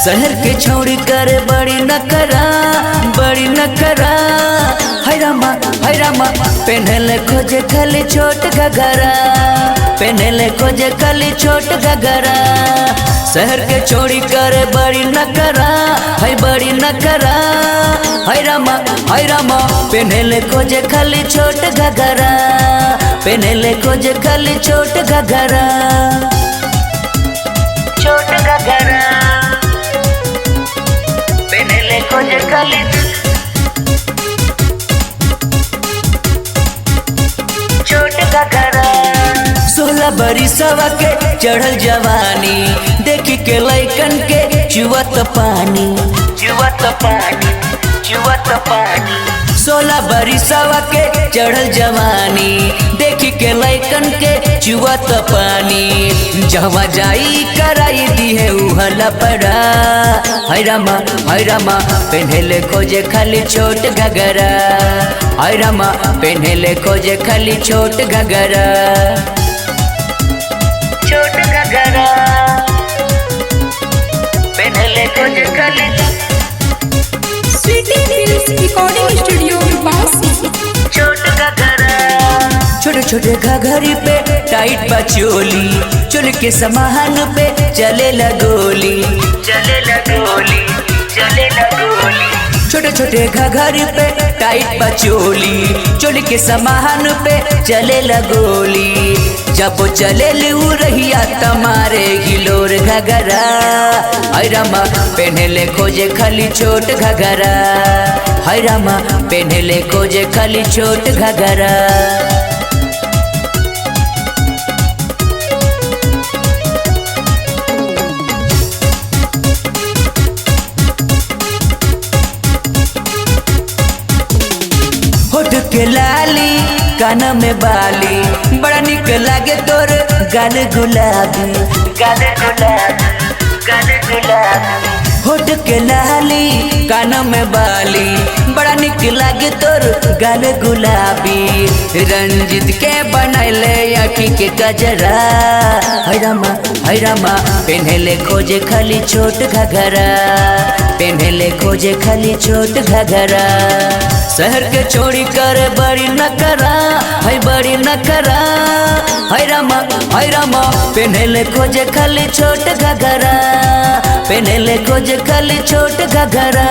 शहर के छोड़ी करे बड़ी नखरा हैरामा पहनले खोजे खाली छोट घघरा पहनले खोजे खाली छोट घघरा। शहर के छोड़ी करे बड़ी नखरा है बड़ी नखरा हैरामा पहनले खोजे खाली छोट घघरा पहनले खोजे खाली छोट घघरा छोट घघरा पहनले खोजे खाली छोट घघरा। 16 बरिसवा के चढ़ल जवानी देखी के लइकन के चुवत पानी 16 बरिसवा के चढ़ल जवानी देखी के लइकन के चुवत पानी जहवा जाई कराई दी है उहला पड़ा हैरामा पहनले खोजे खाली छोट घघरा हैरामा पहनले खोजे खाली छोट घघरा छोट घघरा पहनले खोजे खाली स्वीटी फिल्म्स रिकॉर्डिंग स्टूडियो बासी। छोट घघरा छोटे छोटे घघरी पे टाइट बा चोली के समाहन पे चले लगोली छोटे छोटे घघरी पे टाइट बा चोली के समाहन पे चले लगोली जब चले लू रहिया तमारे गिलोर घघरा हैरामा पहनले खोजे खाली छोट घघरा हैरामा पहनले खोजे खाली छोट घघरा होठ के लाली कान में बाली बड़ा निक लागे तोर गाल गुलाबी होठ के लाली कान में बाली बड़ा निक लागे तोर गाल गुलाबी रंजित के बनैले आँखी के कजरा हैरामा पहनले खोजे खाली छोट घघरा पहनले खोजे खाली छोट घघरा। शहर के छोड़ी करे बड़ी नखरा है बड़ी नखरा हैरामा पहनले खोजे खाली छोट घघरा पहनले खोजे खाली छोट घघरा।